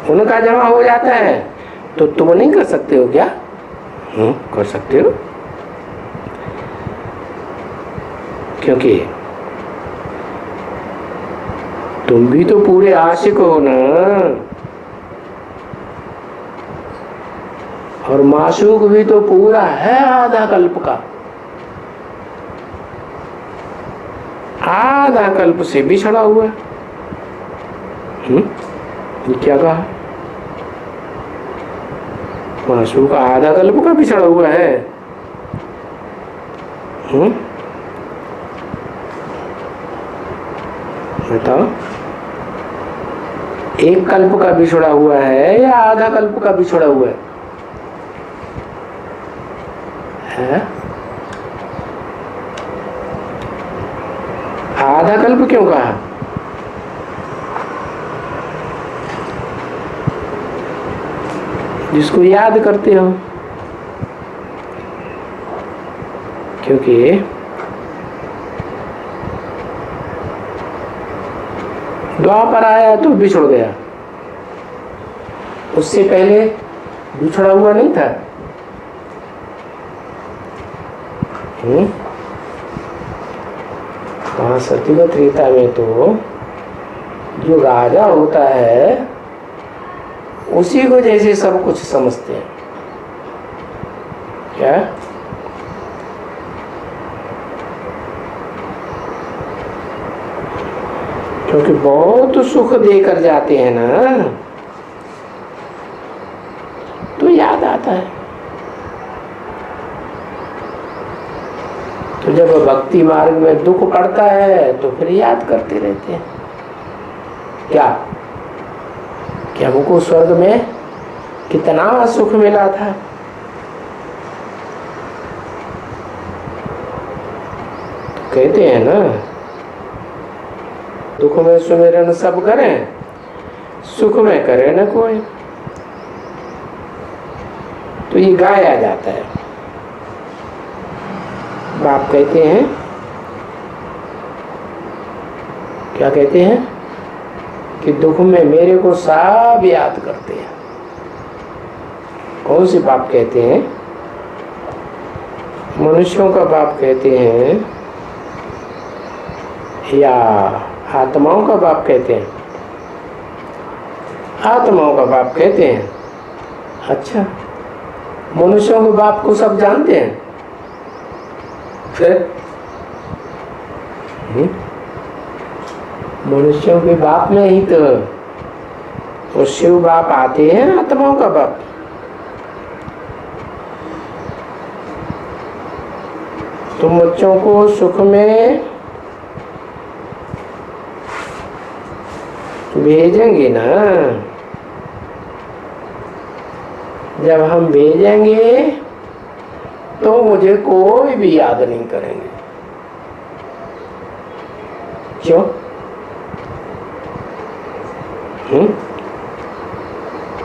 उनका जमा हो जाता है तो तुम नहीं कर सकते हो क्या? कर सकते हो, क्योंकि तुम भी तो पूरे आशिक हो ना, और माशूक भी तो पूरा है आधा कल्प का, आधा कल्प से बिछड़ा हुआ। ये क्या कहा? माशूक आधा कल्प का बिछड़ा हुआ है। बताओ, एक कल्प का बिछड़ा हुआ है या आधा कल्प का बिछड़ा हुआ है? आधा कल्प क्यों कहा? जिसको याद करते हो, क्योंकि द्वापर आया तो बिछड़ गया, उससे पहले बिछड़ा हुआ नहीं था। वहां सत्यवत त्रेता में तो जो राजा होता है उसी को जैसे सब कुछ समझते हैं। क्या? क्योंकि बहुत सुख देकर जाते हैं ना, तो याद आता है। तो जब भक्ति मार्ग में दुख पड़ता है तो फिर याद करते रहते हैं। क्या क्या हमको स्वर्ग में कितना सुख मिला था, तो कहते हैं ना, दुख में सुमिरन सब करें, सुख में करे न कोई। तो ये गाया जाता है। बाप कहते हैं, क्या कहते हैं कि दुख में मेरे को सब याद करते हैं। कौन से बाप कहते हैं? मनुष्यों का बाप कहते हैं या आत्माओं का बाप कहते हैं? आत्माओं का बाप कहते हैं। अच्छा, मनुष्यों के बाप को सब जानते हैं। फिर मनुष्यों के बाप में ही तो वो शिव बाप आते हैं, आत्माओं का बाप। तुम बच्चों को सुख में भेजेंगे ना, जब हम भेजेंगे तो मुझे कोई भी याद नहीं करेंगे। क्यों?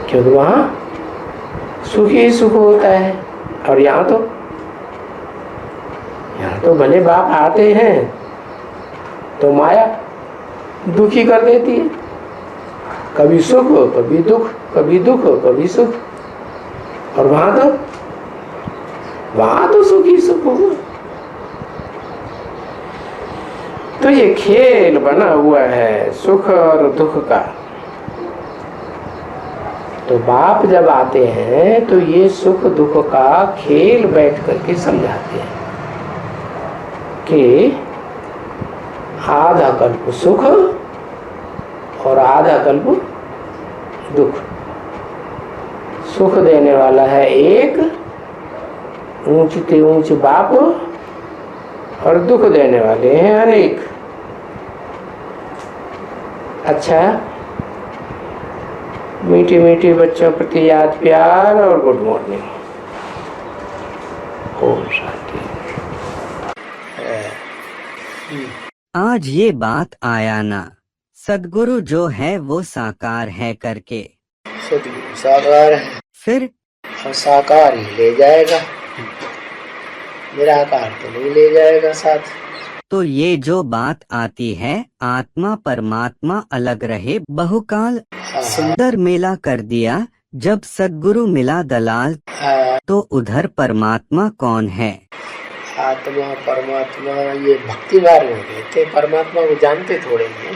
क्योंकि वहां सुख ही सुख होता है। और यहाँ तो भले बाप आते हैं तो माया दुखी कर देती है, कभी सुख कभी दुख, कभी दुख कभी सुख। और वहां तो सुख ही सुख होगा। तो ये खेल बना हुआ है सुख और दुख का। तो बाप जब आते हैं तो ये सुख दुख का खेल बैठ करके समझाते हैं कि आधा कल्प सुख और आधा कल्प दुख। सुख देने वाला है एक, ऊंचते ऊंच बाप, और दुख देने वाले हैं अनेक। अच्छा, मीठी मीठी बच्चों प्रति याद प्यार और गुड मॉर्निंग। ओम शांति। आज ये बात आया ना, सद्गुरु जो है वो साकार है करके। सद्गुरु साकार है, फिर और साकार ही ले जाएगा, निराकार तो नहीं ले जाएगा साथ। तो ये जो बात आती है आत्मा परमात्मा अलग रहे बहुकाल, सुंदर मेला कर दिया जब सद्गुरु मिला दलाल। तो उधर परमात्मा कौन है? आत्मा परमात्मा ये भक्ति मार्ग में कहते, परमात्मा को जानते थोड़े हैं।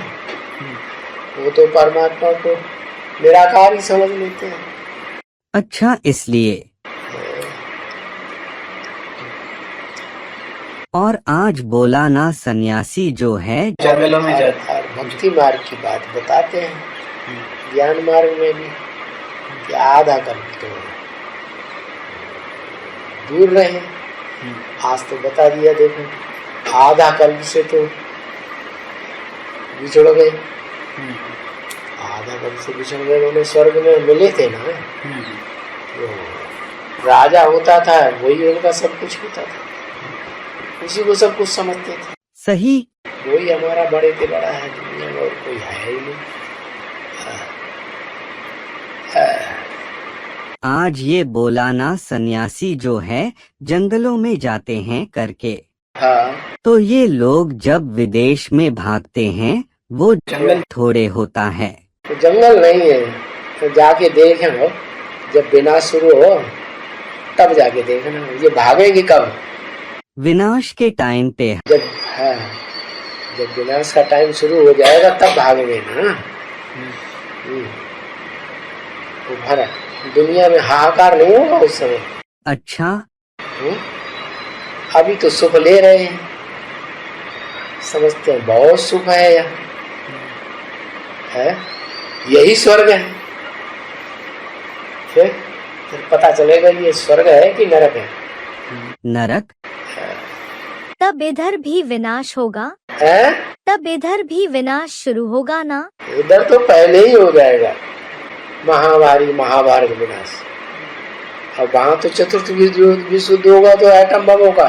वो तो परमात्मा को निराकार ही समझ लेते हैं। अच्छा, इसलिए। और आज बोला ना सन्यासी जो है जंगलों में जाता है। भक्ति मार्ग की बात बताते हैं। ज्ञान मार्ग में भी कि आधा कल्प तो दूर रहे। आज तो बता दिया, देखो आधा कल्प से तो बिछड़ गए। आधा कल्प से बिछड़ गए, उन्हें स्वर्ग में मिले थे ना। तो राजा होता था, वही उनका सब कुछ होता था, उसी को सब कुछ समझते थे। सही। वही हमारा बड़े से बड़ा है दुनिया में, और कोई है ही नहीं। आज ये बोला ना सन्यासी जो है जंगलों में जाते हैं करके। हाँ। तो ये लोग जब विदेश में भागते हैं वो जंगल थोड़े होता है। तो जंगल नहीं है, तो जाके देखें, जब विनाश शुरू हो तब जाके देखना। ये भागेगी कब? विनाश के टाइम पे। जब विनाश का टाइम शुरू हो जाएगा तब भागेंगे ना। तो भरा दुनिया में हाहाकार नहीं होगा उस समय। अच्छा। अभी तो सुख ले रहे हैं, समझते हैं बहुत सुख है यहाँ, है यही स्वर्ग है। फिर पता चलेगा ये स्वर्ग है कि नरक है। नरक। तब इधर भी विनाश होगा। है? तब इधर भी विनाश शुरू होगा ना। इधर तो पहले ही हो जाएगा, महाभारी महाभारत विनाश। अब वहां तो चतुर्थ विश्व युद्ध होगा, तो एटम बम होगा।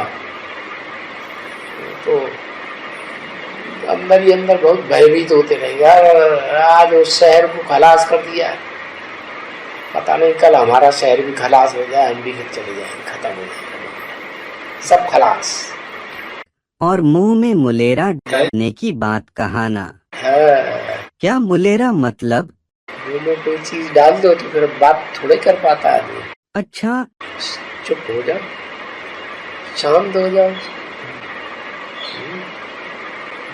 तो अंदर ही अंदर बहुत भयभीत होते रहेंगे। आज उस शहर को खलास कर दिया, पता नहीं कल हमारा शहर भी खलास हो जाए, हम भी चले जाएंगे, खत्म हो जाएगा सब खलास। और मुंह में मुलेरा डालने की बात कहा ना। क्या मुलेरा मतलब? मुंह में कोई चीज डाल दो तो फिर बात थोड़े कर पाता है। अच्छा। चुप हो जाओ, शांत हो जाओ,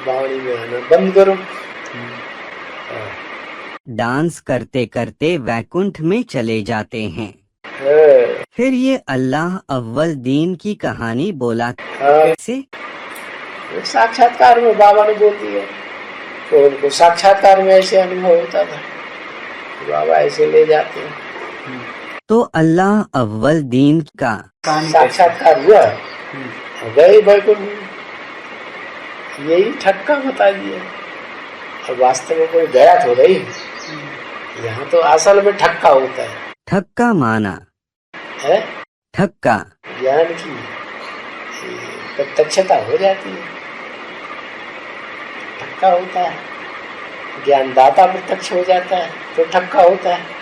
वाणी में आना बंद करो। डांस करते करते वैकुंठ में चले जाते हैं। हाँ, फिर ये अल्लाह अव्वल दीन की कहानी बोला हाँ, कैसे? साक्षात्कार में बाबा ने बोल दिया। तो उनको साक्षात्कार में ऐसे अनुभव होता था, बाबा ऐसे ले जाते हैं। तो अल्लाह अव्वल दीन का साक्षात्कार हुआ, गए बैकुंठ में, यही ठक्का बता दिया। और वास्तव में कोई गया तो नहीं, यहाँ तो असल में ठक्का होता है। ठक्का माना है ठक्का ज्ञान की प्रत्यक्षता हो जाती है, ठक्का होता है। ज्ञानदाता प्रत्यक्ष हो जाता है तो ठक्का होता है।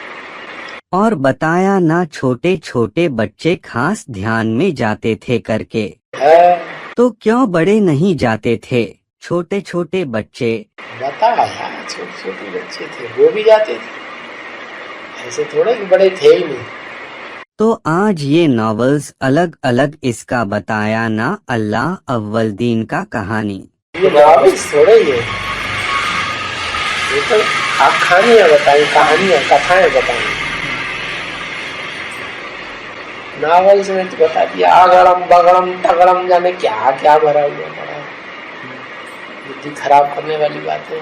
और बताया ना छोटे छोटे बच्चे खास ध्यान में जाते थे करके, है, तो क्यों बड़े नहीं जाते थे? छोटे छोटे बच्चे बताया छोटे छोटे बच्चे थे वो भी जाते थे, ऐसे थोड़े कि बड़े थे ही नहीं। तो आज ये नॉवेल्स अलग अलग इसका बताया ना अल्लाह अव्वल दीन का कहानी। ये नॉवेल्स थोड़े ही है, ये तो कहानियां बताई, कहानियां कथाएं बताई। नॉवेल्स में तो बता दिया अगड़म बगड़म तगड़म जाने क्या क्या भरा हुआ पड़ा है, बुद्धि खराब करने वाली बातें।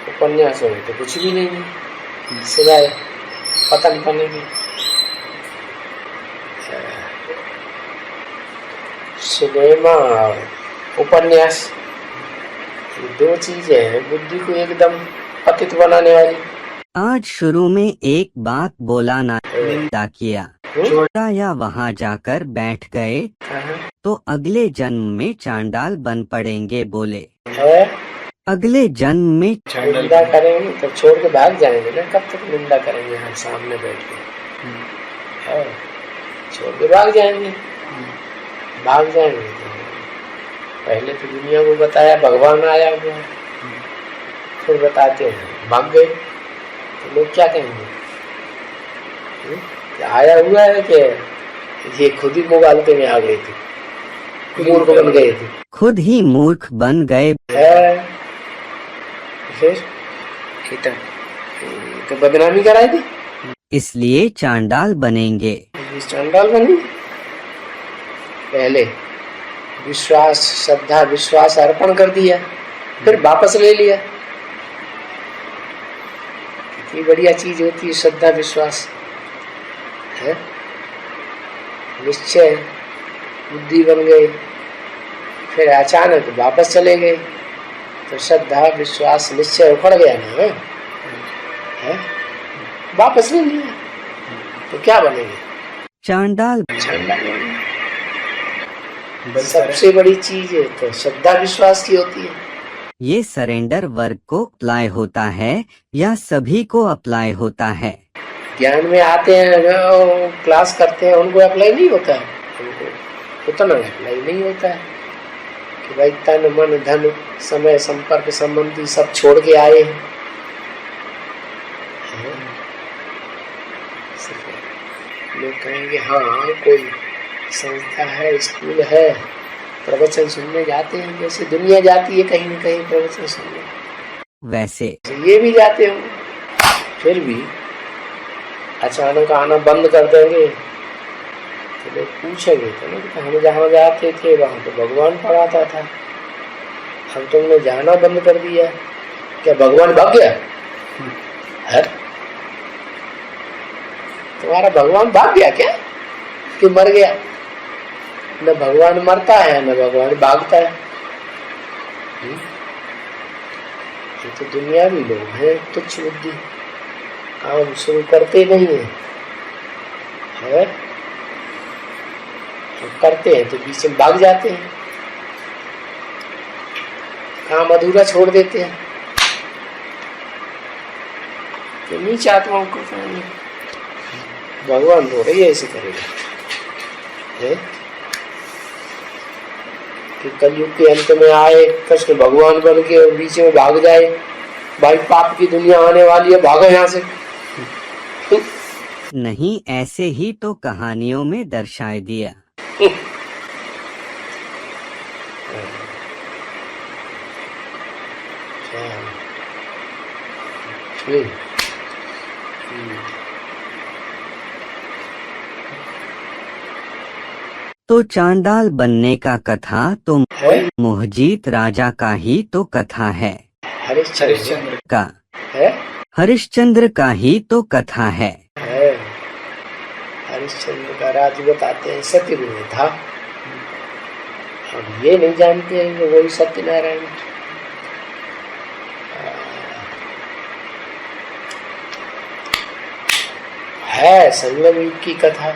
उपन्यासों में तो कुछ भी नहीं है सिवाय पतन करने की। सिनेमा और उपन्यास, ये दो चीजें हैं बुद्धि को एकदम पतित बनाने वाली। आज शुरू में एक बात बोला ना निंदा किया, छोड़ा या वहाँ जाकर बैठ गए तो अगले जन्म में चांडाल बन पड़ेंगे बोले। है अगले जन्म में निंदा करेंगे तो छोड़ के भाग जाएंगे ना, कब तक निंदा करेंगे हम सामने बैठ के? है, छोड़ के भाग जाएंगे, भाग जाएंगे तो पहले तो दुनिया को बताया भगवान आया हुआ है, फिर बताते हैं भाग गए, तो लोग क्या कहेंगे? आया हुआ है कि ये खुद ही मुगालते में आ गए थे, मूर्ख बन गए थे, खुद ही मूर्ख बन गए। है फिर तो बदनामी कराई थी, इसलिए चांडाल बनेंगे। चांडाल बनी। पहले विश्वास श्रद्धा विश्वास अर्पण कर दिया, फिर वापस ले लिया। कितनी बढ़िया चीज होती है श्रद्धा विश्वास, है निश्चय, बुद्धि बन गई, फिर अचानक वापस चले गए तो श्रद्धा विश्वास निश्चय उखड़ गया ना, है वापस ले लिया तो क्या बनेंगे? चांडाल। सबसे बड़ी चीज है तो श्रद्धा विश्वास की होती है। ये सरेंडर वर्ग को अप्लाई होता है या सभी को अप्लाई होता है? ज्ञान में आते हैं क्लास करते हैं उनको अप्लाई नहीं होता है, उनको उतना अप्लाई नहीं होता है कि भाई तन मन धन समय संपर्क संबंधी सब छोड़ के आए हैं। लोग कहेंगे हाँ कोई संस्था है स्कूल है प्रवचन सुनने जाते हैं, जैसे दुनिया जाती है कहीं न कहीं प्रवचन सुनने, वैसे ये भी जाते होंगे, फिर भी अचानक आना बंद कर देंगे तो लोग पूछेंगे तो ना कि हम जहाँ जाते थे वहाँ तो भगवान पढ़ाता था, अब तुमने जाना बंद कर दिया, क्या भगवान भाग गया? है तुम्हारा भगवान भाग गया क्या कि मर गया? न भगवान मरता है न भगवान भागता है। ये तो दुनियावी लोग हैं तुच्छ बुद्धि, काम शुरू करते नहीं है, तो करते हैं तो बीच में भाग जाते हैं, काम अधूरा छोड़ देते हैं। तो नीच आत्माओं को कहेंगे भगवान थोड़े ही ऐसे करेगा, है कि कलयुग के अंत में आए कृष्ण भगवान बन के और बीच में भाग जाए, भाई पाप की दुनिया आने वाली है भागो यहाँ से। नहीं, ऐसे ही तो कहानियों में दर्शाए दिया। तो चांडाल बनने का कथा तो है मोहजीत राजा का ही तो कथा है। हरिश्चंद्र का है हरिश्चंद्र का ही तो कथा है। हरिश्चंद्र का राज बताते हैं सत्ययुग में था। अब ये नहीं जानते हैं कि वही सत्यनारायण है। संगम युग की कथा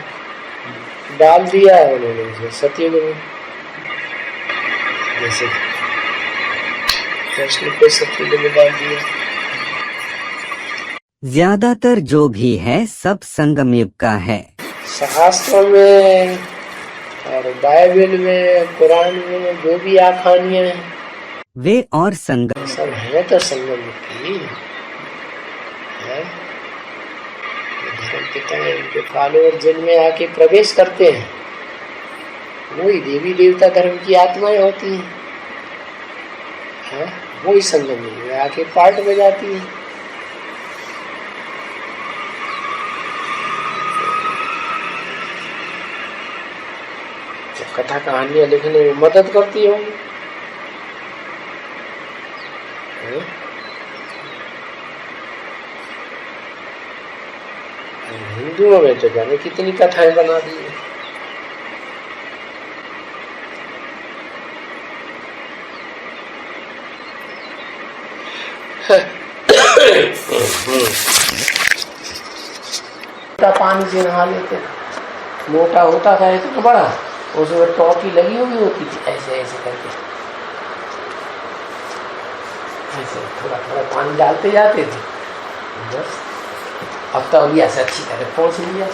डाल दिया है उन्होंने इसमें सतयुग में, जैसे कृष्ण को सतयुग में डाल दिया। ज्यादातर जो भी है सब संगम युग का है। शास्त्रों में और बाइबल में कुरान में जो भी आखानियां हैं वे और संगम सब है तो संगम युग की है। धर्म पिता उनके फॉलोअर जिनमें आके प्रवेश करते हैं वही देवी देवता धर्म की आत्माएं होती हैं, वही संगम युग में आके पार्ट में जाती है। कथा कहानियां लिखने में मदद करती होंगी। हिंदुओं में तो जाने कितनी कथाएं बना दी पानी से नहा लेते, मोटा होता था इतना बड़ा, उसमें टॉकी लगी हुई होती थी, ऐसे ऐसे करके ऐसे थोड़ा थोड़ा पानी डालते जाते थे, बस अब तो से अच्छी तरह पहुंच लिया।